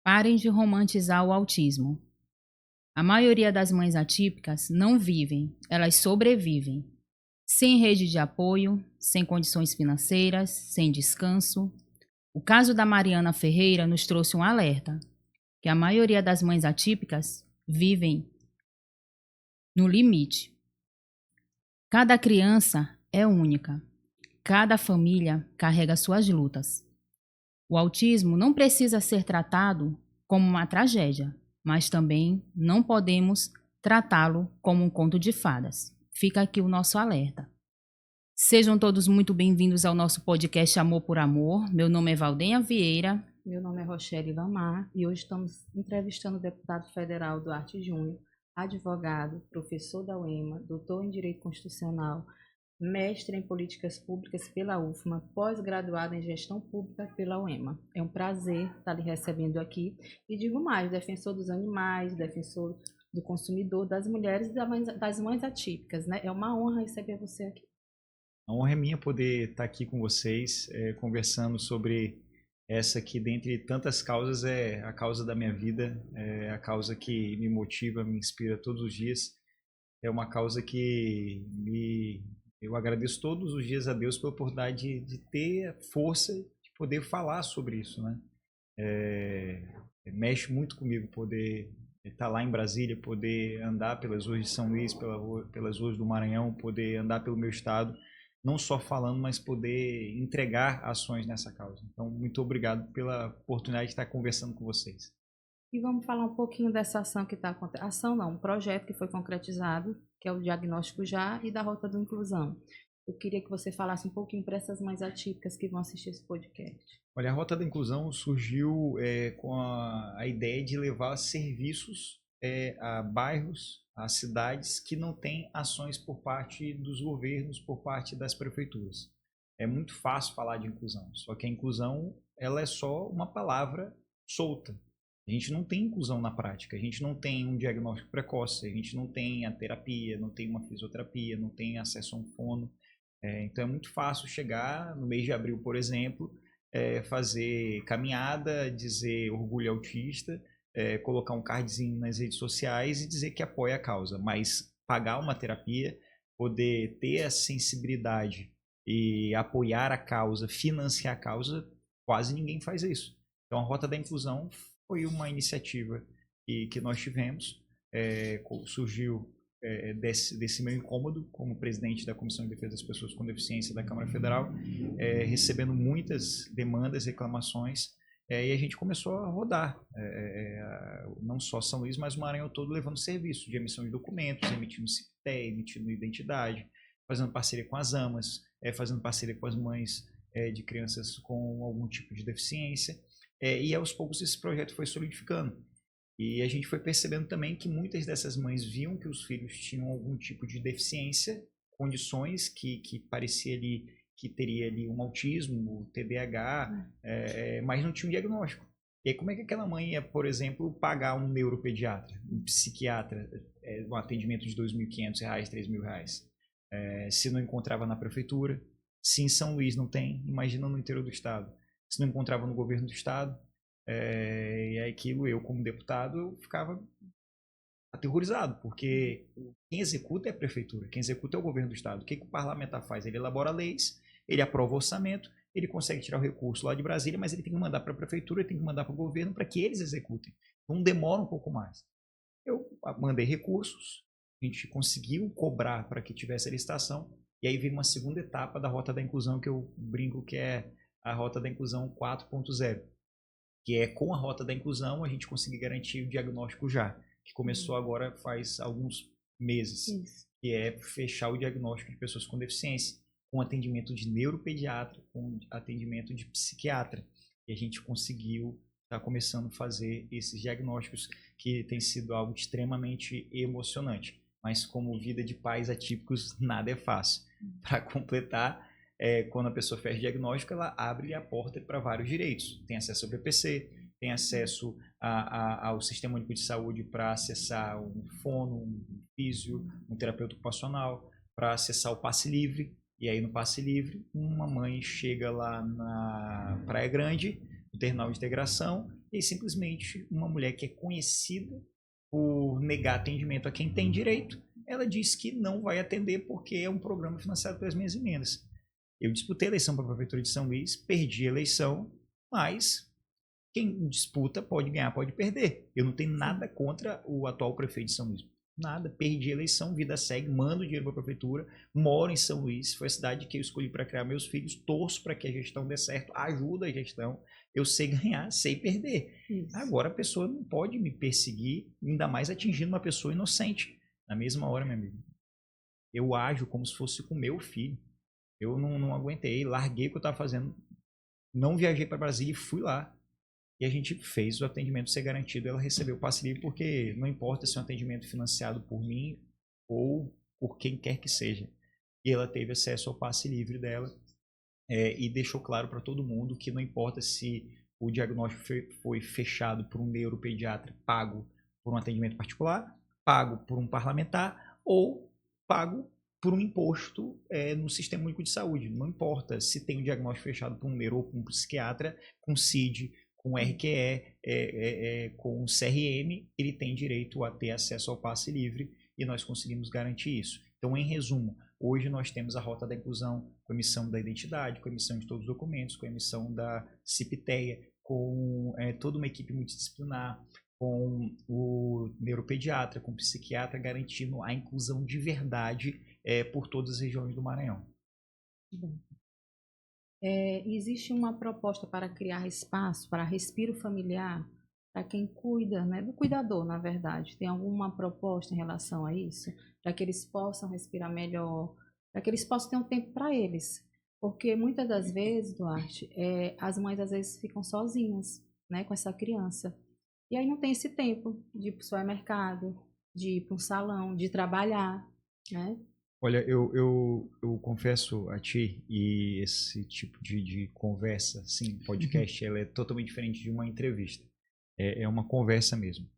Parem de romantizar o autismo. A maioria das mães atípicas não vivem, elas sobrevivem. Sem rede de apoio, sem condições financeiras, sem descanso. O caso da Mariana Ferreira nos trouxe um alerta, que a maioria das mães atípicas vivem no limite. Cada criança é única. Cada família carrega suas lutas. O autismo não precisa ser tratado como uma tragédia, mas também não podemos tratá-lo como um conto de fadas. Fica aqui o nosso alerta. Sejam todos muito bem-vindos ao nosso podcast Amor por Amor. Meu nome é Valdenha Vieira. Meu nome é Rochelle Lamar e hoje estamos entrevistando o deputado federal Duarte Júnior, advogado, professor da UEMA, doutor em Direito Constitucional, mestre em Políticas Públicas pela UFMA, pós-graduado em Gestão Pública pela UEMA. É um prazer estar lhe recebendo aqui e digo mais, defensor dos animais, defensor do consumidor, das mulheres e das mães atípicas, né? É uma honra receber você aqui. A honra é minha poder estar aqui com vocês, conversando sobre essa que, dentre tantas causas, é a causa da minha vida, é a causa que me motiva, me inspira todos os dias. É uma causa que eu agradeço todos os dias a Deus pela oportunidade de ter a força de poder falar sobre isso, né? Mexe muito comigo poder estar lá em Brasília, poder andar pelas ruas de São Luís, pelas ruas do Maranhão, poder andar pelo meu estado, não só falando, mas poder entregar ações nessa causa. Então, muito obrigado pela oportunidade de estar conversando com vocês. E vamos falar um pouquinho dessa ação que está acontecendo. Ação não, um projeto que foi concretizado, que é o Diagnóstico Já e da Rota da Inclusão. Eu queria que você falasse um pouquinho para essas mães atípicas que vão assistir esse podcast. Olha, a Rota da Inclusão surgiu com a ideia de levar serviços a bairros, a cidades que não têm ações por parte dos governos, por parte das prefeituras. É muito fácil falar de inclusão, só que a inclusão ela é só uma palavra solta. A gente não tem inclusão na prática, a gente não tem um diagnóstico precoce, a gente não tem a terapia, não tem uma fisioterapia, não tem acesso a um fono. Então é muito fácil chegar no mês de abril, por exemplo, fazer caminhada, dizer orgulho autista, colocar um cardzinho nas redes sociais e dizer que apoia a causa, mas pagar uma terapia, poder ter a sensibilidade e apoiar a causa, financiar a causa, quase ninguém faz isso. Então a Rota da Inclusão foi uma iniciativa que nós tivemos, surgiu desse meu incômodo como presidente da Comissão de Defesa das Pessoas com Deficiência da Câmara Federal, recebendo muitas demandas, reclamações, e a gente começou a rodar, não só São Luís, mas o Maranhão todo levando serviço de emissão de documentos, emitindo CIPTE, emitindo identidade, fazendo parceria com as AMAs, fazendo parceria com as mães de crianças com algum tipo de deficiência, e aos poucos esse projeto foi solidificando. E a gente foi percebendo também que muitas dessas mães viam que os filhos tinham algum tipo de deficiência, condições que parecia ali que teria ali um autismo, TDAH, mas não tinha um diagnóstico. E aí como é que aquela mãe ia, por exemplo, pagar um neuropediatra, um psiquiatra, um atendimento de R$ 2.500, R$ 3.000, se não encontrava na prefeitura? Se em São Luís não tem, imagina no interior do estado. Se não encontrava no governo do estado, e aquilo, eu como deputado, eu ficava aterrorizado, porque quem executa é a prefeitura, quem executa é o governo do estado. O que o parlamentar faz? Ele elabora leis, ele aprova o orçamento, ele consegue tirar o recurso lá de Brasília, mas ele tem que mandar para a prefeitura, ele tem que mandar para o governo para que eles executem. Então demora um pouco mais. Eu mandei recursos, a gente conseguiu cobrar para que tivesse a licitação, e aí veio uma segunda etapa da Rota da Inclusão, que eu brinco que é a Rota da Inclusão 4.0. Que é com a Rota da Inclusão a gente conseguir garantir o diagnóstico já, que começou agora faz alguns meses, que é fechar o diagnóstico de pessoas com deficiência, com atendimento de neuropediatra, com atendimento de psiquiatra. E a gente conseguiu estar começando a fazer esses diagnósticos, que tem sido algo extremamente emocionante. Mas como vida de pais atípicos, nada é fácil. Para completar, quando a pessoa faz diagnóstico, ela abre a porta para vários direitos. Tem acesso ao BPC, tem acesso ao Sistema Único de Saúde para acessar um fono, um físio, um terapeuta ocupacional, para acessar o Passe Livre. E aí no Passe Livre, uma mãe chega lá na Praia Grande, no terminal de integração, e simplesmente uma mulher que é conhecida por negar atendimento a quem tem direito, ela disse que não vai atender porque é um programa financiado pelas minhas emendas. Eu disputei a eleição para a Prefeitura de São Luís, perdi a eleição, mas quem disputa pode ganhar, pode perder. Eu não tenho nada contra o atual prefeito de São Luís. Nada, perdi a eleição, vida segue, mando dinheiro para a Prefeitura, moro em São Luís, foi a cidade que eu escolhi para criar meus filhos, torço para que a gestão dê certo, ajuda a gestão, eu sei ganhar, sei perder. Isso. Agora a pessoa não pode me perseguir, ainda mais atingindo uma pessoa inocente. Na mesma hora, meu amigo, eu ajo como se fosse com meu filho. Eu não aguentei, larguei o que eu estava fazendo, não viajei para Brasília e fui lá. E a gente fez o atendimento ser garantido, ela recebeu o passe livre, porque não importa se é um atendimento financiado por mim ou por quem quer que seja. E ela teve acesso ao passe livre dela e deixou claro para todo mundo que não importa se o diagnóstico foi fechado por um neuropediatra pago por um atendimento particular, pago por um parlamentar ou pago por um imposto no Sistema Único de Saúde. Não importa se tem um diagnóstico fechado por um neuro ou por um psiquiatra, com CID, com RQE, com CRM, ele tem direito a ter acesso ao passe livre e nós conseguimos garantir isso. Então, em resumo, hoje nós temos a Rota da Inclusão com a emissão da identidade, com a emissão de todos os documentos, com a emissão da CIPTEA, com toda uma equipe multidisciplinar, com o neuropediatra, com o psiquiatra, garantindo a inclusão de verdade por todas as regiões do Maranhão. Bom. Existe uma proposta para criar espaço para respiro familiar para quem cuida, né, do cuidador, na verdade. Tem alguma proposta em relação a isso? Para que eles possam respirar melhor, para que eles possam ter um tempo para eles. Porque muitas das vezes, Duarte, as mães às vezes ficam sozinhas, né, com essa criança. E aí não tem esse tempo de ir para o supermercado, de ir para um salão, de trabalhar, né? Olha, eu confesso a ti, e esse tipo de conversa, sim, podcast, ela é totalmente diferente de uma entrevista. É uma conversa mesmo.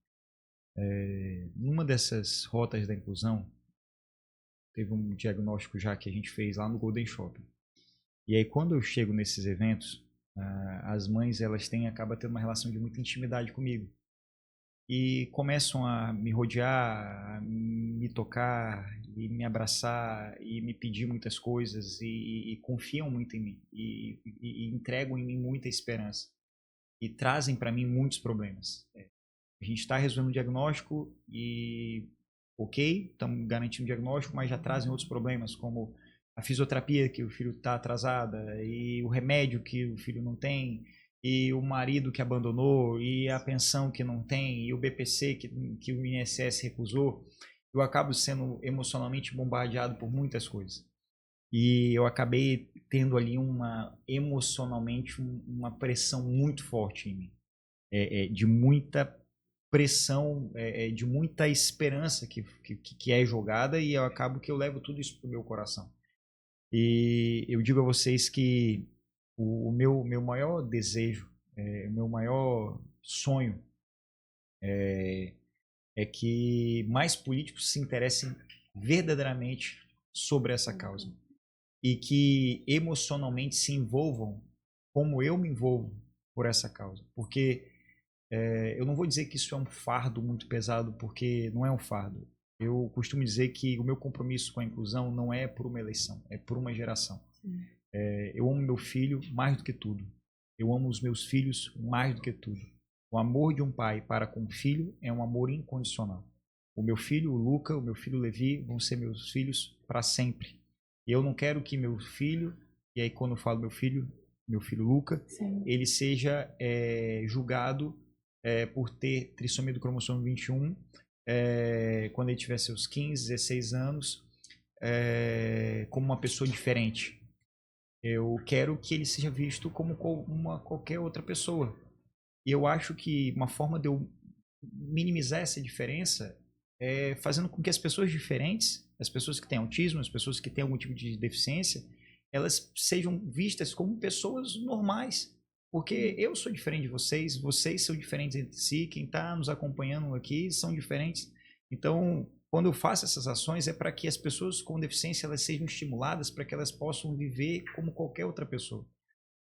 Numa dessas rotas da inclusão, teve um diagnóstico já que a gente fez lá no Golden Shopping. E aí quando eu chego nesses eventos, as mães acabam tendo uma relação de muita intimidade comigo. E começam a me rodear, a me tocar, e me abraçar, e me pedir muitas coisas, e confiam muito em mim, e entregam em mim muita esperança, e trazem para mim muitos problemas. A gente está resolvendo o diagnóstico e, ok, estamos garantindo o diagnóstico, mas já trazem outros problemas, como a fisioterapia que o filho está atrasada, e o remédio que o filho não tem, e o marido que abandonou, e a pensão que não tem, e o BPC que o INSS recusou. Eu acabo sendo emocionalmente bombardeado por muitas coisas. E eu acabei tendo ali emocionalmente uma pressão muito forte em mim. De muita pressão, de muita esperança que é jogada, e eu acabo que eu levo tudo isso para o meu coração. E eu digo a vocês que o meu maior desejo, o meu maior sonho é que mais políticos se interessem verdadeiramente sobre essa causa e que emocionalmente se envolvam como eu me envolvo por essa causa. Porque eu não vou dizer que isso é um fardo muito pesado, porque não é um fardo. Eu costumo dizer que o meu compromisso com a inclusão não é por uma eleição, é por uma geração. Eu amo meu filho mais do que tudo. Eu amo os meus filhos mais do que tudo. O amor de um pai para com um filho é um amor incondicional. O meu filho, o Luca, o meu filho Levi, vão ser meus filhos para sempre. E eu não quero que meu filho, e aí quando eu falo meu filho Luca, sim, ele seja julgado por ter trissomia do cromossomo 21, quando ele tiver seus 15, 16 anos, como uma pessoa diferente. Eu quero que ele seja visto como qualquer outra pessoa. E eu acho que uma forma de eu minimizar essa diferença é fazendo com que as pessoas diferentes, as pessoas que têm autismo, as pessoas que têm algum tipo de deficiência, elas sejam vistas como pessoas normais. Porque eu sou diferente de vocês, vocês são diferentes entre si, quem está nos acompanhando aqui são diferentes. Então, quando eu faço essas ações, é para que as pessoas com deficiência elas sejam estimuladas para que elas possam viver como qualquer outra pessoa.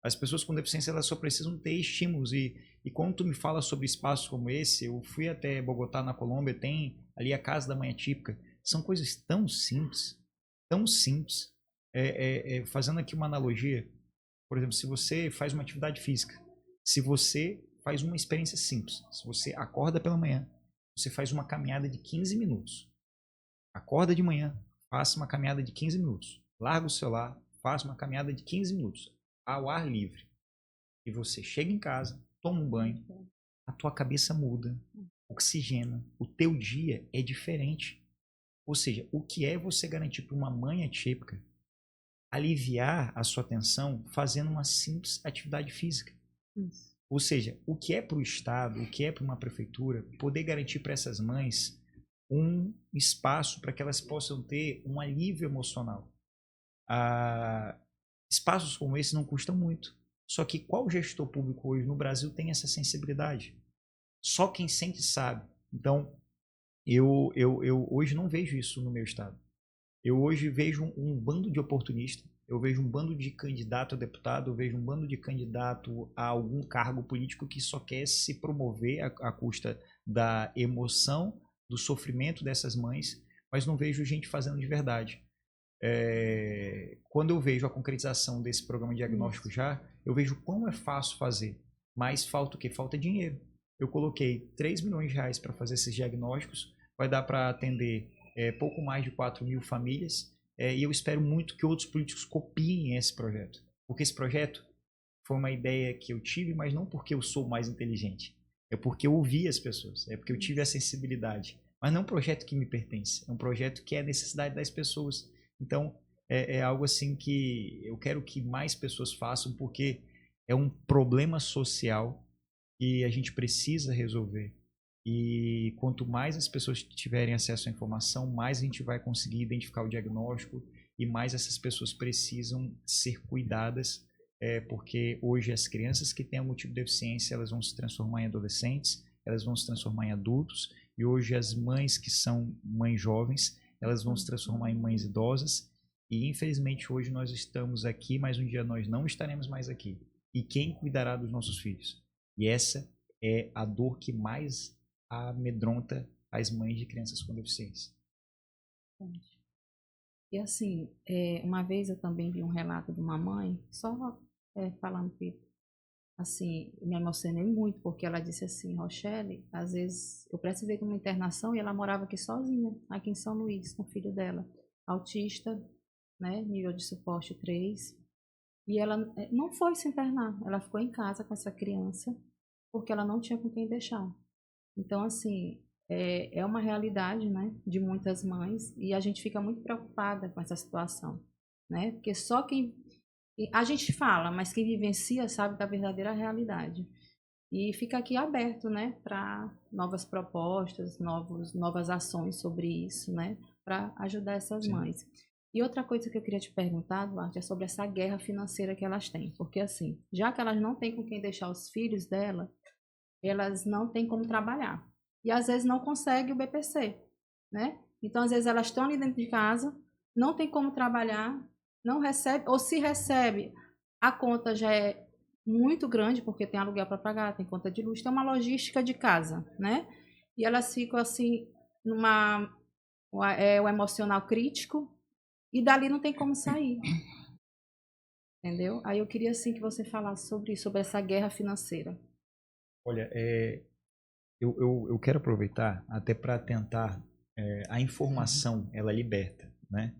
As pessoas com deficiência elas só precisam ter estímulos e quando tu me fala sobre espaços como esse, eu fui até Bogotá, na Colômbia, tem ali a Casa da Mãe Atípica. São coisas tão simples, tão simples. Fazendo aqui uma analogia, por exemplo, se você faz uma atividade física, se você faz uma experiência simples, se você acorda pela manhã, você faz uma caminhada de 15 minutos. Acorda de manhã, faça uma caminhada de 15 minutos. Larga o celular, faça uma caminhada de 15 minutos ao ar livre. E você chega em casa, toma um banho, a tua cabeça muda, oxigena, o teu dia é diferente. Ou seja, o que é você garantir para uma mãe atípica aliviar a sua tensão fazendo uma simples atividade física? Isso. Ou seja, o que é para o Estado, o que é para uma prefeitura poder garantir para essas mães um espaço para que elas possam ter um alívio emocional? Espaços como esse não custam muito. Só que qual gestor público hoje no Brasil tem essa sensibilidade? Só quem sente sabe. Então, eu hoje não vejo isso no meu estado. Eu hoje vejo um bando de oportunistas, eu vejo um bando de candidato a deputado, eu vejo um bando de candidato a algum cargo político que só quer se promover à custa da emoção, do sofrimento dessas mães, mas não vejo gente fazendo de verdade. Quando eu vejo a concretização desse programa de diagnóstico eu vejo como é fácil fazer, mas falta o quê? Falta dinheiro. Eu coloquei 3 milhões de reais para fazer esses diagnósticos, vai dar para atender pouco mais de 4.000 famílias, e eu espero muito que outros políticos copiem esse projeto, porque esse projeto foi uma ideia que eu tive, mas não porque eu sou mais inteligente, é porque eu ouvi as pessoas, é porque eu tive a sensibilidade, mas não é um projeto que me pertence, é um projeto que é a necessidade das pessoas. Então é algo assim que eu quero que mais pessoas façam, porque é um problema social que a gente precisa resolver. E quanto mais as pessoas tiverem acesso à informação, mais a gente vai conseguir identificar o diagnóstico e mais essas pessoas precisam ser cuidadas, porque hoje as crianças que têm algum tipo de deficiência, elas vão se transformar em adolescentes, elas vão se transformar em adultos, e hoje as mães que são mães jovens, elas vão se transformar em mães idosas, e infelizmente hoje nós estamos aqui, mas um dia nós não estaremos mais aqui. E quem cuidará dos nossos filhos? E essa é a dor que mais amedronta as mães de crianças com deficiência. E assim, uma vez eu também vi um relato de uma mãe, só falando que, assim, me emocionei muito, porque ela disse assim: Rochelle, às vezes eu precisei de uma internação e ela morava aqui sozinha, aqui em São Luís, com o filho dela, autista, né, nível de suporte 3, e ela não foi se internar, ela ficou em casa com essa criança, porque ela não tinha com quem deixar. Então, assim, é uma realidade, né, de muitas mães, e a gente fica muito preocupada com essa situação, né, porque só quem... A gente fala, mas quem vivencia sabe da verdadeira realidade. E fica aqui aberto, né, para novas propostas, novas ações sobre isso, né, para ajudar essas mães. E outra coisa que eu queria te perguntar, Duarte, é sobre essa guerra financeira que elas têm. Porque, assim, já que elas não têm com quem deixar os filhos dela, elas não têm como trabalhar. E às vezes não conseguem o BPC, né? Então, às vezes elas estão ali dentro de casa, não tem como trabalhar, não recebe, ou se recebe, a conta já é muito grande, porque tem aluguel para pagar, tem conta de luz, tem uma logística de casa, né? E elas ficam assim, o emocional crítico, e dali não tem como sair. Entendeu? Aí eu queria assim que você falasse sobre isso, sobre essa guerra financeira. Olha, eu quero aproveitar até para tentar... a informação, ela liberta, né?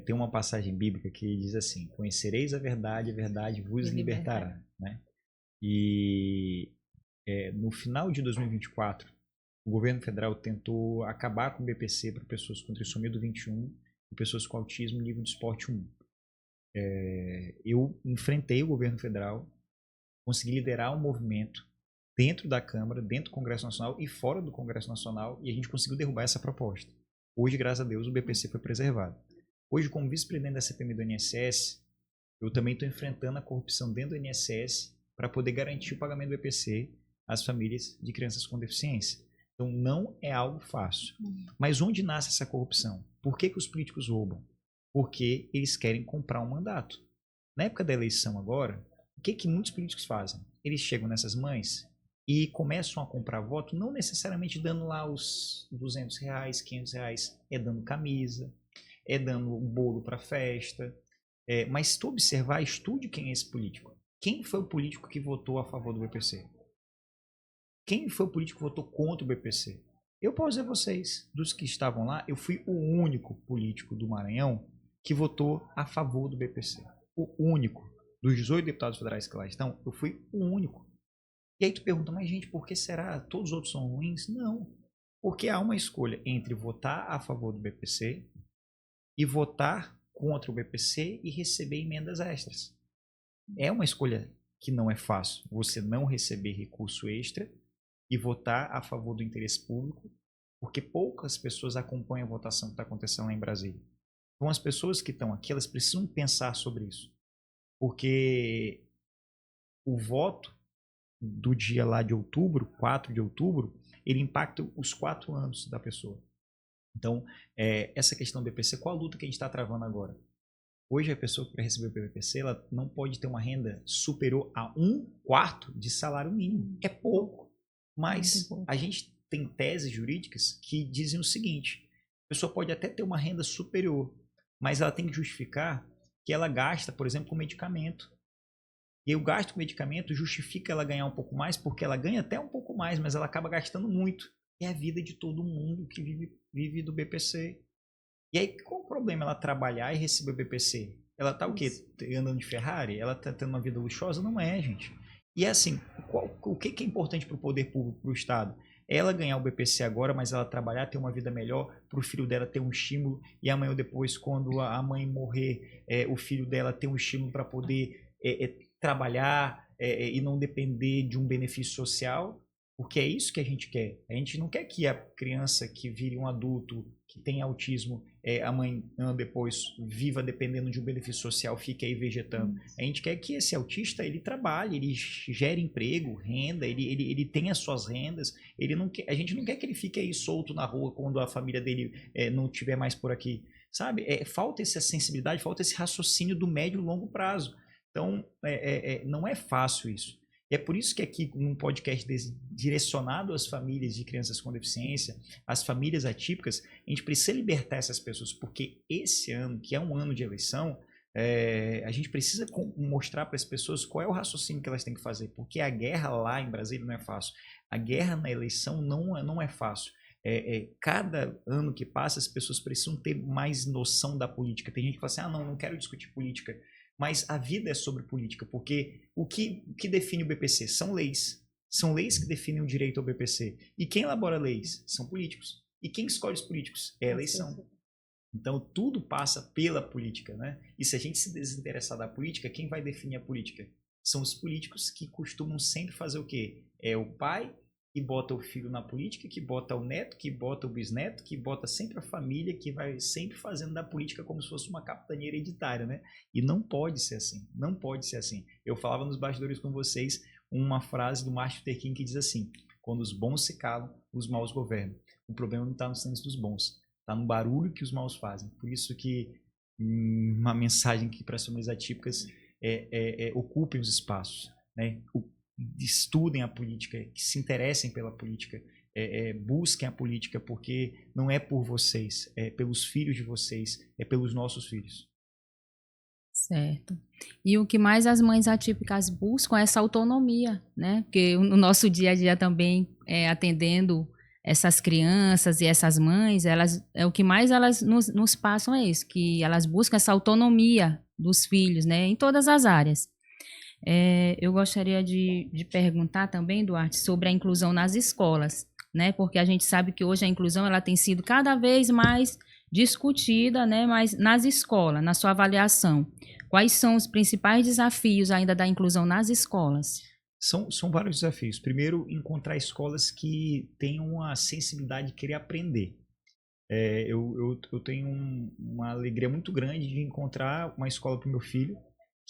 Tem uma passagem bíblica que diz assim: conhecereis a verdade vos libertará, né? E no final de 2024, o governo federal tentou acabar com o BPC para pessoas com trissomia do 21 e pessoas com autismo nível de suporte 1. Eu enfrentei o governo federal, consegui liderar um movimento dentro da Câmara, dentro do Congresso Nacional e fora do Congresso Nacional, e a gente conseguiu derrubar essa proposta. Hoje, graças a Deus, o BPC foi preservado. Hoje, como vice-presidente da CPMI do INSS, eu também estou enfrentando a corrupção dentro do INSS para poder garantir o pagamento do BPC às famílias de crianças com deficiência. Então, não é algo fácil. Mas onde nasce essa corrupção? Por que os políticos roubam? Porque eles querem comprar um mandato. Na época da eleição agora, O que muitos políticos fazem? Eles chegam nessas mães e começam a comprar voto, não necessariamente dando lá os R$200, R$500, é dando camisa, é dando um bolo para festa. Mas se tu observar, estude quem é esse político. Quem foi o político que votou a favor do BPC? Quem foi o político que votou contra o BPC? Eu posso dizer a vocês, dos que estavam lá, eu fui o único político do Maranhão que votou a favor do BPC. O único. Dos 18 deputados federais que lá estão, eu fui o único. E aí tu pergunta, mas gente, por que será? Todos os outros são ruins? Não. Porque há uma escolha entre votar a favor do BPC e votar contra o BPC e receber emendas extras. É uma escolha que não é fácil. Você não receber recurso extra e votar a favor do interesse público, porque poucas pessoas acompanham a votação que está acontecendo lá em Brasília. Então as pessoas que estão aqui, elas precisam pensar sobre isso. Porque o voto do dia lá de outubro, 4 de outubro, ele impacta os 4 anos da pessoa. Então, essa questão do BPC, qual a luta que a gente está travando agora? Hoje a pessoa que vai receber o BPC, ela não pode ter uma renda superior a 1/4 de salário mínimo. É pouco. Mas a gente tem teses jurídicas que dizem o seguinte: a pessoa pode até ter uma renda superior, mas ela tem que justificar que ela gasta, por exemplo, com medicamento. E aí o gasto com medicamento justifica ela ganhar um pouco mais, porque ela ganha até um pouco mais, mas ela acaba gastando muito. É a vida de todo mundo que vive do BPC. E aí, qual o problema ela trabalhar e receber o BPC? Ela tá o quê? Andando de Ferrari? Ela tá tendo uma vida luxuosa? Não é, gente. E é assim, o que é importante para o poder público, para o Estado? Ela ganhar o BPC agora, mas ela trabalhar, ter uma vida melhor, para o filho dela ter um estímulo, e amanhã ou depois, quando a mãe morrer, o filho dela ter um estímulo para poder trabalhar e não depender de um benefício social, porque é isso que a gente quer. A gente não quer que a criança que vire um adulto que tem autismo, amanhã depois viva dependendo de um benefício social, fique aí vegetando. A gente quer que esse autista ele trabalhe, ele gere emprego, renda, ele tenha suas rendas. A gente não quer que ele fique aí solto na rua quando a família dele não estiver mais por aqui. Sabe? Falta essa sensibilidade, falta esse raciocínio do médio e longo prazo. Então, não é fácil isso. E é por isso que aqui, num podcast direcionado às famílias de crianças com deficiência, às famílias atípicas, a gente precisa libertar essas pessoas, porque esse ano, que é um ano de eleição, a gente precisa mostrar para as pessoas qual é o raciocínio que elas têm que fazer, porque a guerra lá em Brasília não é fácil. A guerra na eleição não é fácil. Cada ano que passa, as pessoas precisam ter mais noção da política. Tem gente que fala assim, não quero discutir política. Mas a vida é sobre política, porque o que define o BPC são leis. São leis que definem o direito ao BPC. E quem elabora leis? São políticos. E quem escolhe os políticos? É a eleição. Então, tudo passa pela política, né? E se a gente se desinteressar da política, quem vai definir a política? São os políticos que costumam sempre fazer o quê? É o pai que bota o filho na política, que bota o neto, que bota o bisneto, que bota sempre a família, que vai sempre fazendo da política como se fosse uma capitania hereditária, né? E não pode ser assim, não pode ser assim. Eu falava nos bastidores com vocês uma frase do Martin Luther King que diz assim: quando os bons se calam, os maus governam. O problema não está no silêncio dos bons, está no barulho que os maus fazem. Por isso que uma mensagem aqui para as famílias atípicas ocupem os espaços, né? Estudem a política, que se interessem pela política, busquem a política, porque não é por vocês, é pelos filhos de vocês, é pelos nossos filhos. Certo. E o que mais as mães atípicas buscam é essa autonomia, né? Porque no nosso dia a dia também, atendendo essas crianças e essas mães, o que mais elas nos passam é isso, que elas buscam essa autonomia dos filhos, né? Em todas as áreas. Eu gostaria de perguntar também, Duarte, sobre a inclusão nas escolas, né? Porque a gente sabe que hoje a inclusão ela tem sido cada vez mais discutida, né? Mas nas escolas, na sua avaliação, quais são os principais desafios ainda da inclusão nas escolas? São vários desafios. Primeiro, encontrar escolas que tenham a sensibilidade de querer aprender. Eu tenho uma alegria muito grande de encontrar uma escola para o meu filho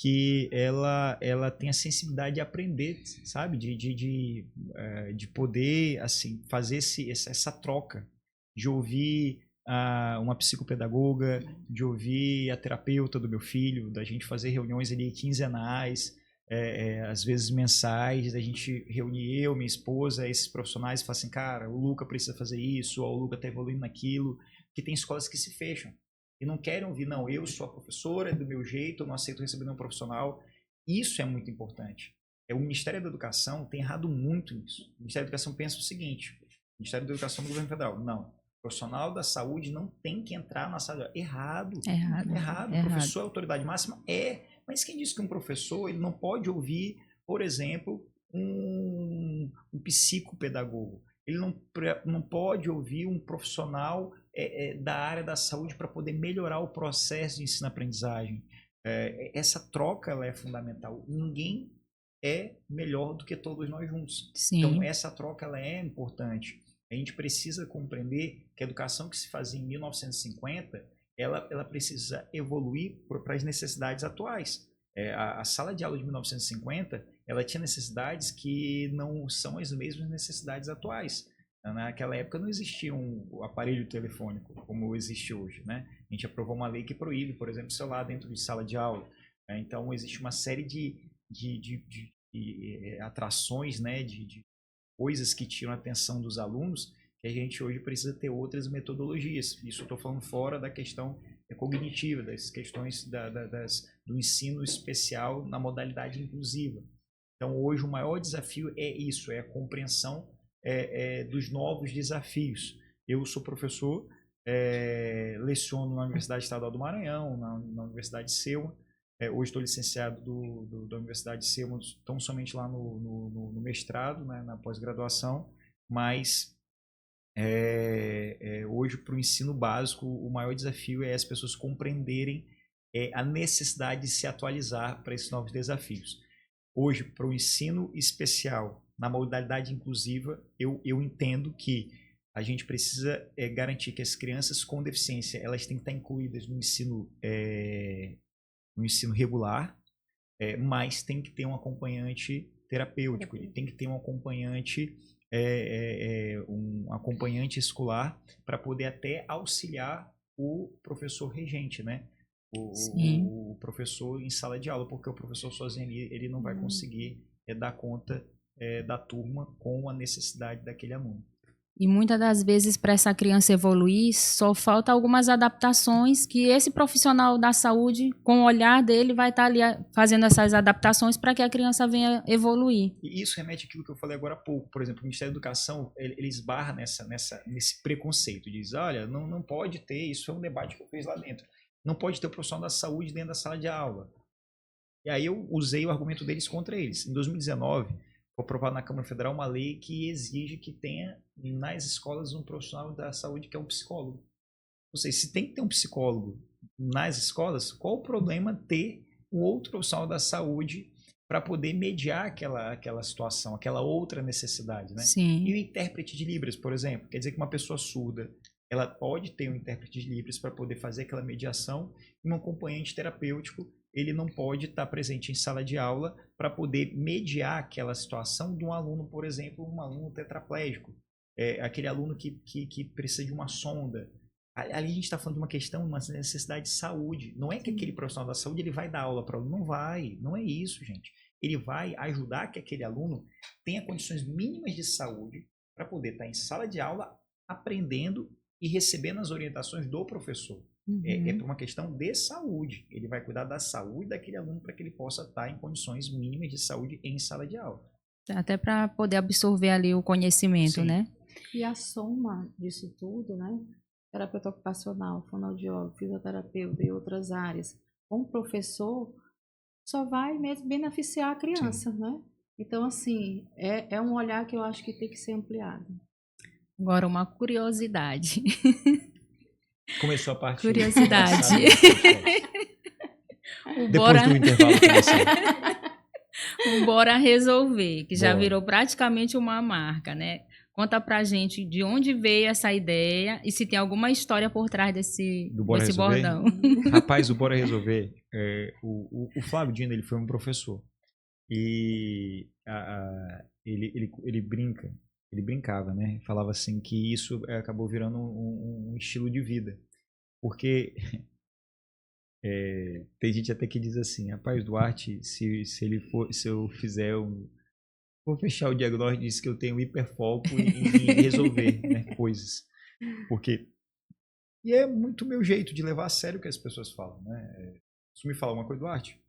que ela tem a sensibilidade de aprender, sabe? De poder assim, fazer essa troca, de ouvir uma psicopedagoga, de ouvir a terapeuta do meu filho, da gente fazer reuniões ali quinzenais, às vezes mensais, a gente reunir eu, minha esposa, esses profissionais e falar assim, cara, o Luca precisa fazer isso, ou o Luca está evoluindo naquilo, que tem escolas que se fecham e não querem ouvir, não, eu sou a professora, é do meu jeito, eu não aceito receber nenhum profissional. Isso é muito importante. O Ministério da Educação tem errado muito nisso. O Ministério da Educação pensa o seguinte, o Ministério da Educação do governo federal, não, o profissional da saúde não tem que entrar na sala de aula. Errado. O professor é a autoridade máxima? Mas quem disse que um professor ele não pode ouvir, por exemplo, um psicopedagogo? Ele não pode ouvir um profissional da área da saúde para poder melhorar o processo de ensino-aprendizagem. Essa troca ela é fundamental. Ninguém é melhor do que todos nós juntos. Sim. Então, essa troca ela é importante. A gente precisa compreender que a educação que se fazia em 1950 ela precisa evoluir para as necessidades atuais. A sala de aula de 1950 ela tinha necessidades que não são as mesmas necessidades atuais. Naquela época não existia um aparelho telefônico como existe hoje, né? A gente aprovou uma lei que proíbe, por exemplo, celular dentro de sala de aula. Então existe uma série de atrações, né? De coisas que tiram a atenção dos alunos, que a gente hoje precisa ter outras metodologias. Isso eu estou falando fora da questão cognitiva, das questões do ensino especial na modalidade inclusiva. Então, hoje, o maior desafio é isso, é a compreensão dos novos desafios. Eu sou professor, leciono na Universidade Estadual do Maranhão, na Universidade Selma. Hoje estou licenciado da Universidade de Selma, tão somente lá no mestrado, né, na pós-graduação, mas hoje para o ensino básico o maior desafio é as pessoas compreenderem a necessidade de se atualizar para esses novos desafios. Hoje, para o ensino especial, na modalidade inclusiva, eu entendo que a gente precisa garantir que as crianças com deficiência elas têm que estar incluídas no ensino regular, mas tem que ter um acompanhante terapêutico, ele tem que ter um acompanhante escolar para poder até auxiliar o professor regente, né? O professor em sala de aula, porque o professor sozinho ele não vai conseguir dar conta da turma com a necessidade daquele aluno. E muitas das vezes, para essa criança evoluir, só falta algumas adaptações que esse profissional da saúde, com o olhar dele, vai estar ali fazendo essas adaptações para que a criança venha evoluir. E isso remete àquilo que eu falei agora há pouco. Por exemplo, o Ministério da Educação, ele esbarra nesse preconceito. Diz, olha, não pode ter, isso é um debate que eu fiz lá dentro, não pode ter o profissional da saúde dentro da sala de aula. E aí eu usei o argumento deles contra eles. Em 2019... foi aprovada na Câmara Federal uma lei que exige que tenha nas escolas um profissional da saúde que é um psicólogo. Ou seja, se tem que ter um psicólogo nas escolas, qual o problema ter um outro profissional da saúde para poder mediar aquela situação, aquela outra necessidade, né? Sim. E o intérprete de Libras, por exemplo, quer dizer que uma pessoa surda, ela pode ter um intérprete de Libras para poder fazer aquela mediação, e um acompanhante terapêutico ele não pode estar presente em sala de aula para poder mediar aquela situação de um aluno, por exemplo, um aluno tetraplégico, aquele aluno que precisa de uma sonda. Ali a gente está falando de uma questão, uma necessidade de saúde. Não é que aquele profissional da saúde ele vai dar aula para o aluno, não é isso, gente. Ele vai ajudar que aquele aluno tenha condições mínimas de saúde para poder estar em sala de aula aprendendo e recebendo as orientações do professor. É por uma questão de saúde. Ele vai cuidar da saúde daquele aluno para que ele possa estar em condições mínimas de saúde em sala de aula. Até para poder absorver ali o conhecimento, Sim. né? E a soma disso tudo, né? Terapeuta ocupacional, fonoaudiólogo, fisioterapeuta e outras áreas, um professor só vai mesmo beneficiar a criança, né? Então, assim, é um olhar que eu acho que tem que ser ampliado. Agora, uma curiosidade. Começou a parte... Curiosidade. Depois do intervalo comercial. O Bora Resolver, que já Bora. virou praticamente uma marca, né? Conta pra gente de onde veio essa ideia e se tem alguma história por trás desse bordão. Rapaz, o Bora Resolver, o Flávio Dino, ele foi um professor. E ele brincava, né? Falava assim que isso acabou virando um estilo de vida. Porque Tem gente até que diz assim, rapaz, Duarte, se eu fizer vou fechar o diagnóstico, diz que eu tenho hiperfoco em resolver, né, coisas. E é muito meu jeito de levar a sério o que as pessoas falam, né? Se me falar uma coisa, Duarte,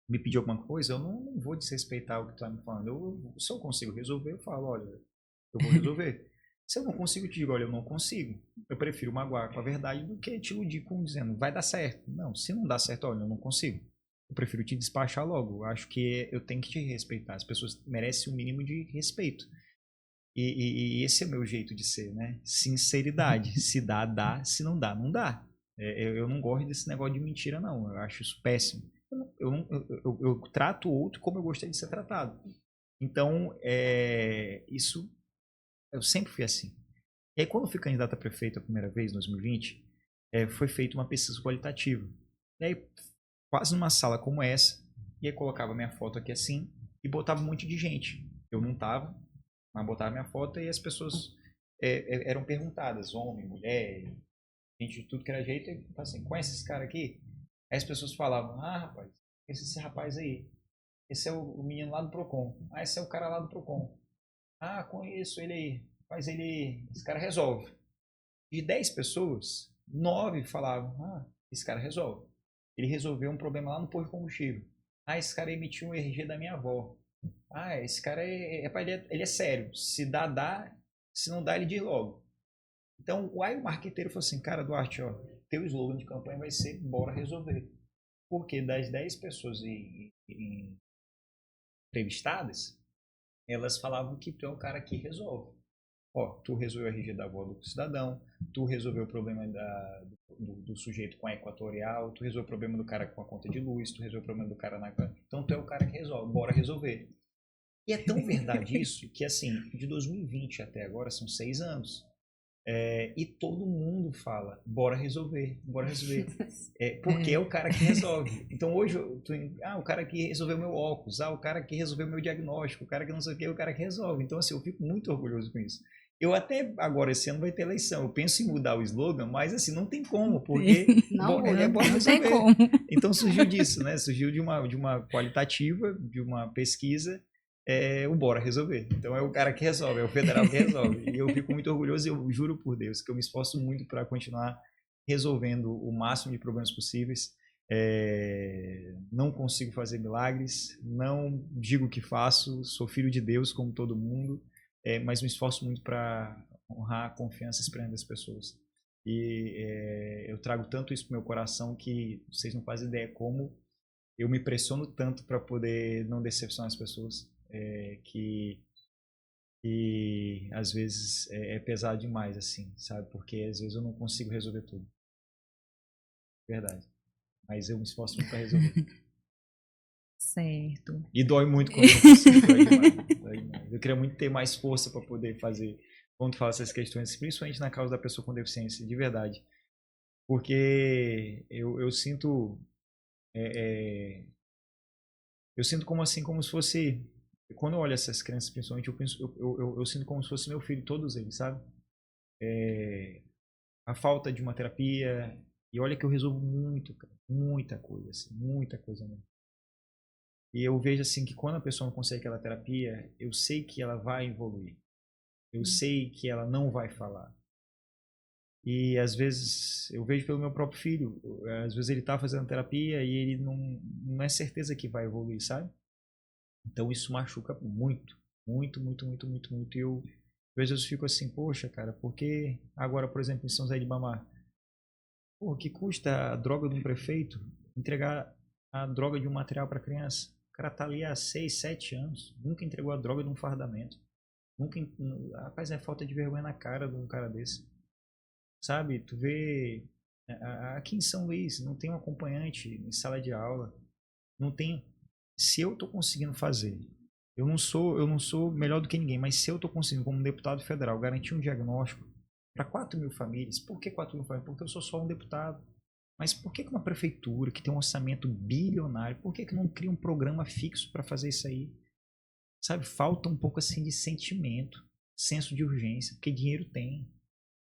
me pedir alguma coisa, eu não vou desrespeitar o que tu tá me falando. Se eu consigo resolver, eu falo, olha, eu vou resolver. Se eu não consigo, eu te digo, olha, eu não consigo. Eu prefiro magoar com a verdade do que te iludir com dizendo, vai dar certo. Não, se não dá certo, olha, eu não consigo. Eu prefiro te despachar logo. Eu acho que eu tenho que te respeitar. As pessoas merecem o mínimo de respeito. E esse é o meu jeito de ser, né? Sinceridade. Se dá, dá. Se não dá, não dá. Eu não gosto desse negócio de mentira, não. Eu acho isso péssimo. Eu trato o outro como eu gostaria de ser tratado. Então, isso, eu sempre fui assim. E aí, quando eu fui candidato a prefeito a primeira vez, em 2020, foi feita uma pesquisa qualitativa. E aí, quase numa sala como essa, e aí colocava minha foto aqui assim, e botava um monte de gente. Eu não tava, mas botava minha foto e as pessoas eram perguntadas, homem, mulher, gente de tudo que era jeito, e assim, conhece esse cara aqui? Aí as pessoas falavam, ah, rapaz, esse rapaz aí, esse é o menino lá do Procon, ah, esse é o cara lá do Procon, ah, conheço ele aí, mas esse cara resolve. De 10 pessoas, 9 falavam, ah, esse cara resolve. Ele resolveu um problema lá no posto de combustível. Ah, esse cara emitiu um RG da minha avó. Ah, esse cara ele é sério. Se dá, dá. Se não dá, ele diz logo. Então, aí o marqueteiro falou assim, cara, Duarte, ó, teu slogan de campanha vai ser bora resolver. Porque das 10 pessoas entrevistadas, elas falavam que tu é o cara que resolve. Ó, tu resolveu a RG da avó do cidadão, tu resolveu o problema do sujeito com a equatorial, tu resolveu o problema do cara com a conta de luz, tu resolveu o problema do cara na... Então tu é o cara que resolve, bora resolver. E é tão verdade isso que, assim, de 2020 até agora são 6 anos. E todo mundo fala, bora resolver, bora resolver. Porque é o cara que resolve. Então hoje, o cara que resolveu meu óculos, o cara que resolveu meu diagnóstico, o cara que não sei o que, é o cara que resolve. Então, assim, eu fico muito orgulhoso com isso. Eu até, agora, esse ano vai ter eleição, eu penso em mudar o slogan, mas assim, não tem como, porque bora resolver. Tem como. Então surgiu disso, né? Surgiu de uma qualitativa, de uma pesquisa, o bora resolver. Então é o cara que resolve, é o federal que resolve. E eu fico muito orgulhoso e eu juro por Deus que eu me esforço muito para continuar resolvendo o máximo de problemas possíveis. Não consigo fazer milagres, não digo que faço, sou filho de Deus como todo mundo, mas me esforço muito para honrar a confiança e esperança das pessoas. E eu trago tanto isso pro meu coração que vocês não fazem ideia como eu me pressiono tanto para poder não decepcionar as pessoas. Que às vezes é pesado demais, assim, sabe? Porque às vezes eu não consigo resolver tudo. Verdade. Mas eu me esforço muito para resolver. Certo. E dói muito quando eu não consigo, dói demais. Eu queria muito ter mais força para poder fazer, quando falo essas questões, principalmente na causa da pessoa com deficiência, de verdade. Porque eu sinto eu sinto como assim, como se fosse, quando eu olho essas crianças, principalmente, eu sinto como se fosse meu filho, todos eles, sabe? A falta de uma terapia, e olha que eu resolvo muito, cara, muita coisa, assim, muita coisa mesmo. E eu vejo assim que quando a pessoa não consegue aquela terapia, eu sei que ela vai evoluir. Eu sei que ela não vai falar. E às vezes eu vejo pelo meu próprio filho, às vezes ele tá fazendo terapia e ele não é certeza que vai evoluir, sabe? Então isso machuca muito, muito, muito, muito, muito, muito. E eu às vezes fico assim, poxa, cara, porque agora, por exemplo, em São José de Ibamar, pô, que custa a droga de um prefeito entregar a droga de um material para criança? O cara tá ali há 6, 7 anos, nunca entregou a droga de um fardamento. Nunca, rapaz, é falta de vergonha na cara de um cara desse. Sabe, tu vê aqui em São Luís, não tem um acompanhante em sala de aula, não tem. Se eu estou conseguindo fazer, eu não sou melhor do que ninguém, mas se eu estou conseguindo, como deputado federal, garantir um diagnóstico para 4 mil famílias, por que 4 mil famílias? Porque eu sou só um deputado. Mas por que uma prefeitura que tem um orçamento bilionário, por que não cria um programa fixo para fazer isso aí? Sabe, falta um pouco assim de sentimento, senso de urgência, porque dinheiro tem.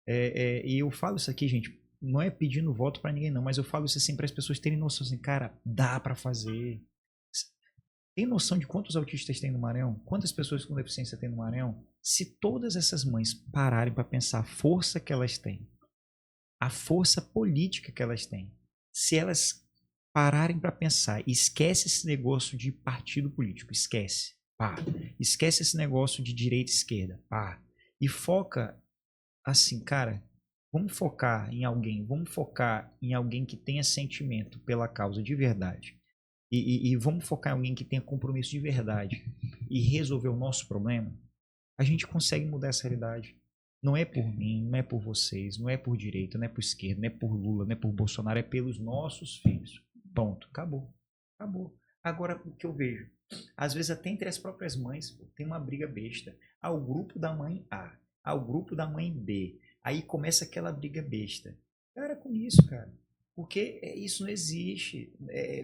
E eu falo isso aqui, gente, não é pedindo voto para ninguém não, mas eu falo isso assim para as pessoas terem noção assim, cara, dá para fazer. Tem noção de quantos autistas tem no Maranhão? Quantas pessoas com deficiência tem no Maranhão? Se todas essas mães pararem para pensar a força que elas têm, a força política que elas têm, se elas pararem para pensar, esquece esse negócio de partido político, esquece, pá. Esquece esse negócio de direita e esquerda, pá. E foca assim, cara, vamos focar em alguém que tenha sentimento pela causa de verdade. E vamos focar em alguém que tenha compromisso de verdade e resolver o nosso problema, a gente consegue mudar essa realidade. Não é por mim, não é por vocês, não é por direita, não é por esquerda, não é por Lula, não é por Bolsonaro, é pelos nossos filhos. Ponto. Acabou. Acabou. Agora, o que eu vejo, às vezes até entre as próprias mães, tem uma briga besta. O grupo da mãe A, o grupo da mãe B. Aí começa aquela briga besta. Para com isso, cara. Porque isso não existe.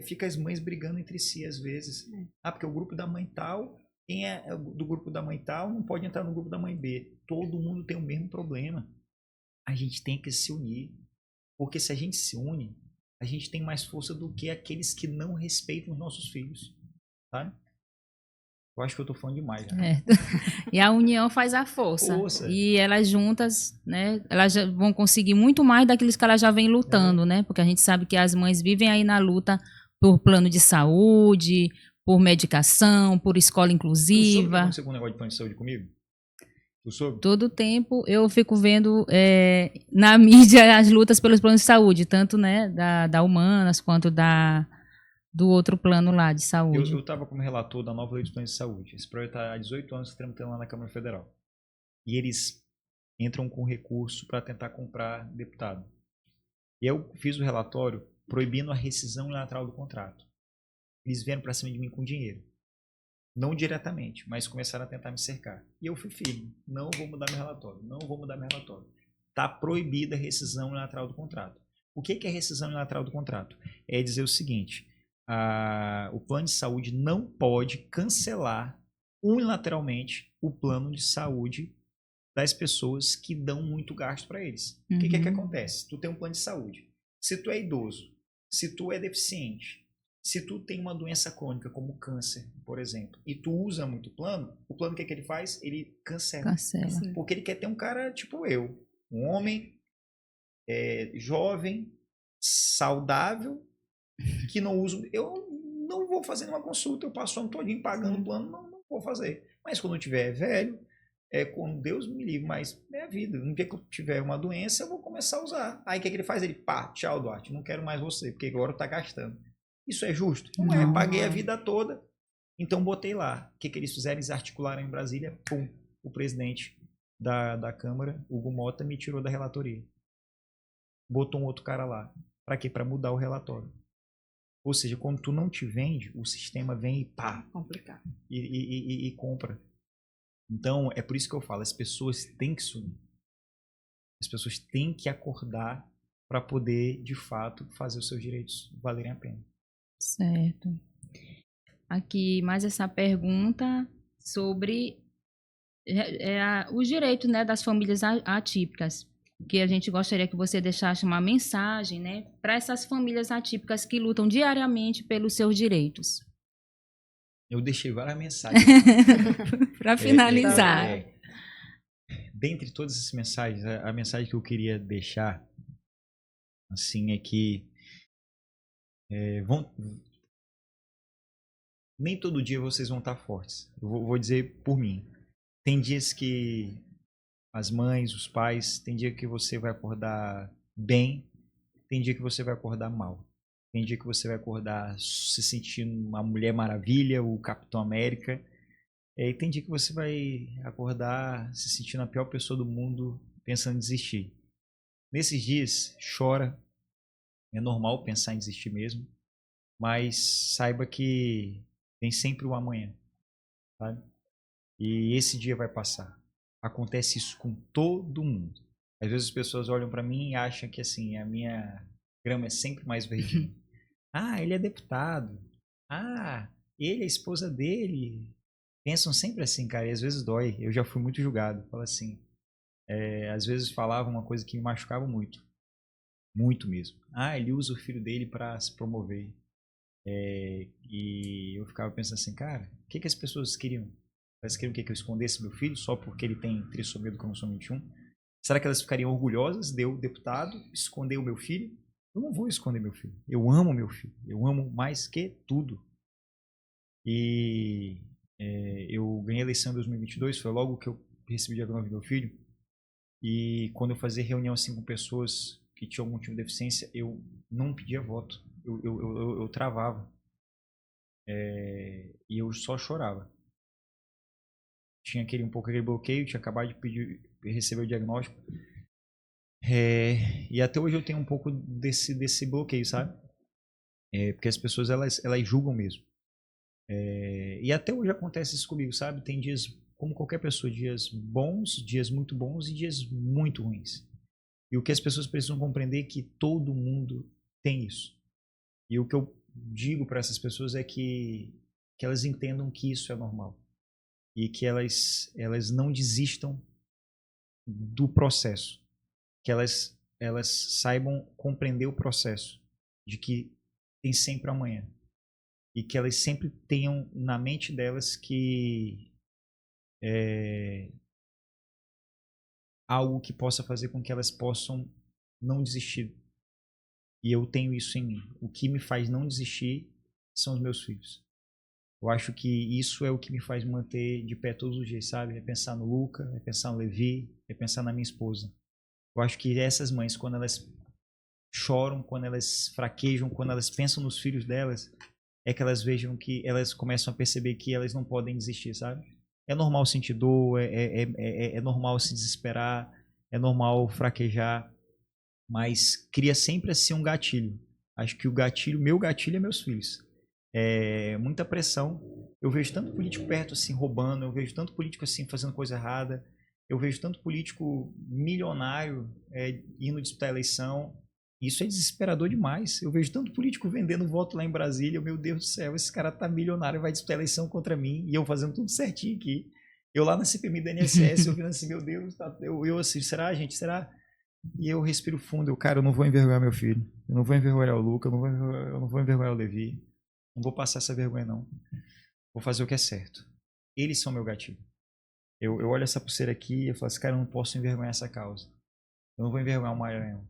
Fica as mães brigando entre si às vezes. Porque o grupo da mãe tal, quem é do grupo da mãe tal não pode entrar no grupo da mãe B. Todo mundo tem o mesmo problema. A gente tem que se unir. Porque se a gente se une, a gente tem mais força do que aqueles que não respeitam os nossos filhos. Tá? Eu acho que eu tô falando demais. Né? E a união faz a força. Força. E elas juntas, né? Elas já vão conseguir muito mais daqueles que elas já vêm lutando, né? Porque a gente sabe que as mães vivem aí na luta por plano de saúde, por medicação, por escola inclusiva. Tu soube o que aconteceu com o negócio de plano de saúde comigo? Tu soube? Todo tempo eu fico vendo na mídia as lutas pelos planos de saúde, tanto né, da Humanas quanto do outro plano lá de saúde. Eu estava como relator da nova lei dos planos de saúde. Esse projeto está há 18 anos tramitando lá na Câmara Federal. E eles entram com recurso para tentar comprar deputado. E eu fiz o relatório proibindo a rescisão unilateral do contrato. Eles vieram para cima de mim com dinheiro. Não diretamente, mas começaram a tentar me cercar. E eu fui firme. Não vou mudar meu relatório. Não vou mudar meu relatório. Está proibida a rescisão unilateral do contrato. O que é rescisão unilateral do contrato? É dizer o seguinte... o plano de saúde não pode cancelar unilateralmente o plano de saúde das pessoas que dão muito gasto para eles. O que é que acontece? Tu tem um plano de saúde. Se tu é idoso, se tu é deficiente, se tu tem uma doença crônica como câncer, por exemplo, e tu usa muito o plano o que é que ele faz? Ele cancela. Porque ele quer ter um cara tipo eu, um homem jovem, saudável, que não uso, eu não vou fazer nenhuma consulta, eu passo o ano todinho pagando o plano, não vou fazer. Mas quando eu tiver velho, quando Deus me livre, mas é a vida. No dia que eu tiver uma doença, eu vou começar a usar. Aí o que ele faz? Ele, tchau, Duarte, não quero mais você, porque agora tá gastando. Isso é justo? Não é, paguei a vida toda, então botei lá. O que eles fizeram? Eles articularam em Brasília, pum, o presidente da Câmara, Hugo Mota, me tirou da relatoria. Botou um outro cara lá. Para quê? Para mudar o relatório. Ou seja, quando tu não te vende, o sistema vem e complicar. E compra. Então, é por isso que eu falo, as pessoas têm que se unir. As pessoas têm que acordar para poder, de fato, fazer os seus direitos valerem a pena. Certo. Aqui, mais essa pergunta sobre os direitos, né, das famílias atípicas. Que a gente gostaria que você deixasse uma mensagem, né, para essas famílias atípicas que lutam diariamente pelos seus direitos. Eu deixei várias mensagens. Para finalizar. Dentre todas essas mensagens, a mensagem que eu queria deixar, assim, é que nem todo dia vocês vão estar fortes. Eu vou dizer por mim. Tem dias que as mães, os pais, tem dia que você vai acordar bem, tem dia que você vai acordar mal. Tem dia que você vai acordar se sentindo uma Mulher Maravilha, o Capitão América. E tem dia que você vai acordar se sentindo a pior pessoa do mundo, pensando em desistir. Nesses dias, chora. É normal pensar em desistir mesmo. Mas saiba que tem sempre o amanhã. Sabe? E esse dia vai passar. Acontece isso com todo mundo. Às vezes as pessoas olham para mim e acham que assim, a minha grama é sempre mais verdinha. Ele é deputado. Ele, a esposa dele. Pensam sempre assim, cara, e às vezes dói. Eu já fui muito julgado. Fala assim, às vezes falava uma coisa que me machucava muito. Muito mesmo. Ele usa o filho dele para se promover. E eu ficava pensando assim, cara, o que as pessoas queriam? Elas queriam que eu escondesse meu filho só porque ele tem trissomia do cromossomo 21? Será que elas ficariam orgulhosas de eu, deputado, esconder o meu filho? Eu não vou esconder meu filho. Eu amo meu filho. Eu amo mais que tudo. E eu ganhei a eleição em 2022, foi logo que eu recebi o diagnóstico do meu filho. E quando eu fazia reunião assim com pessoas que tinham algum tipo de deficiência, eu não pedia voto. Eu travava. E eu só chorava. Tinha um pouco aquele bloqueio, tinha acabado de receber o diagnóstico. E até hoje eu tenho um pouco desse bloqueio, sabe? Porque as pessoas, elas julgam mesmo. E até hoje acontece isso comigo, sabe? Tem dias, como qualquer pessoa, dias bons, dias muito bons e dias muito ruins. E o que as pessoas precisam compreender é que todo mundo tem isso. E o que eu digo para essas pessoas é que elas entendam que isso é normal. E que elas não desistam do processo. Que elas saibam compreender o processo. De que tem sempre amanhã. E que elas sempre tenham na mente delas que algo que possa fazer com que elas possam não desistir. E eu tenho isso em mim. O que me faz não desistir são os meus filhos. Eu acho que isso é o que me faz manter de pé todos os dias, sabe? É pensar no Luca, é pensar no Levi, é pensar na minha esposa. Eu acho que essas mães, quando elas choram, quando elas fraquejam, quando elas pensam nos filhos delas, é que elas vejam que elas começam a perceber que elas não podem desistir, sabe? É normal sentir dor, é normal se desesperar, é normal fraquejar, mas cria sempre assim um gatilho. Acho que meu gatilho é meus filhos. Muita pressão. Eu vejo tanto político perto assim roubando, eu vejo tanto político assim fazendo coisa errada, eu vejo tanto político milionário indo disputar a eleição. Isso é desesperador demais. Eu vejo tanto político vendendo voto lá em Brasília. Meu Deus do céu, esse cara tá milionário, vai disputar a eleição contra mim e eu fazendo tudo certinho aqui. Eu lá na CPMI da INSS, eu vendo assim, meu Deus, eu assim, será, gente? Será? E eu respiro fundo, cara, eu não vou envergonhar meu filho. Eu não vou envergonhar o Luca, eu não vou envergonhar o Levi. Não vou passar essa vergonha, não. Vou fazer o que é certo. Eles são meu gatilho. Eu olho essa pulseira aqui e eu falo assim, cara, eu não posso envergonhar essa causa. Eu não vou envergonhar o Maranhão.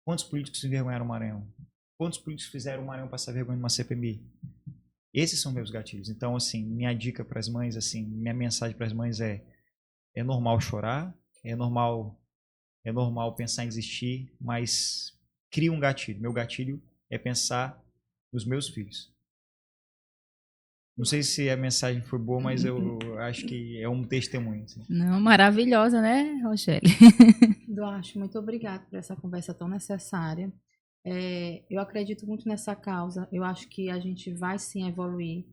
Quantos políticos envergonharam o Maranhão? Quantos políticos fizeram o Maranhão passar vergonha numa CPMI? Esses são meus gatilhos. Então, assim, minha dica para as mães, assim, minha mensagem para as mães é normal chorar, é normal pensar em desistir, mas cria um gatilho. Meu gatilho é pensar nos meus filhos. Não sei se a mensagem foi boa, mas eu acho que é um testemunho. Assim. Não, maravilhosa, né, Rochelle? Duarte, muito obrigada por essa conversa tão necessária. Eu acredito muito nessa causa. Eu acho que a gente vai sim evoluir.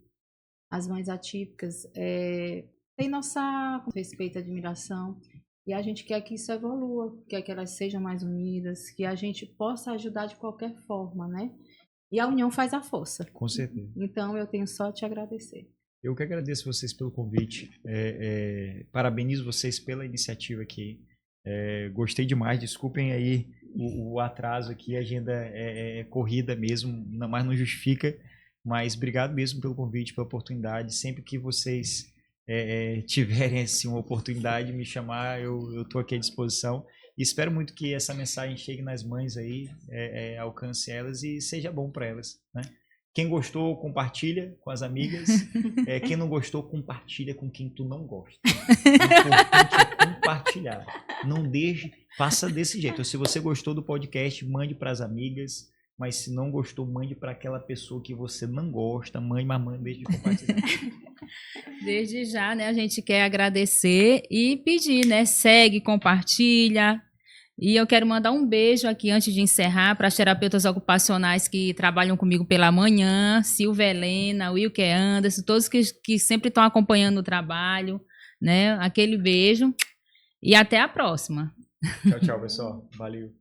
As mães atípicas têm nossa respeito e admiração. E a gente quer que isso evolua, quer que elas sejam mais unidas, que a gente possa ajudar de qualquer forma, né? E a união faz a força. Com certeza. Então, eu tenho só a te agradecer. Eu que agradeço vocês pelo convite. Parabenizo vocês pela iniciativa aqui. Gostei demais. Desculpem aí o atraso aqui. A agenda é corrida mesmo, mas não justifica. Mas obrigado mesmo pelo convite, pela oportunidade. Sempre que vocês tiverem assim, uma oportunidade de me chamar, eu estou aqui à disposição. E espero muito que essa mensagem chegue nas mães aí, alcance elas e seja bom para elas, né? Quem gostou, compartilha com as amigas. Quem não gostou, compartilha com quem tu não gosta. O importante é compartilhar. Não deixe, faça desse jeito. Se você gostou do podcast, mande para as amigas. Mas se não gostou, mande para aquela pessoa que você não gosta. Mande, mas mande, deixe de compartilhar. Desde já, né, a gente quer agradecer e pedir, né, segue, compartilha. E eu quero mandar um beijo aqui antes de encerrar para as terapeutas ocupacionais que trabalham comigo pela manhã, Silvia Helena, Wilker Anderson, todos que sempre estão acompanhando o trabalho, né? Aquele beijo e até a próxima. Tchau, tchau, pessoal. Valeu.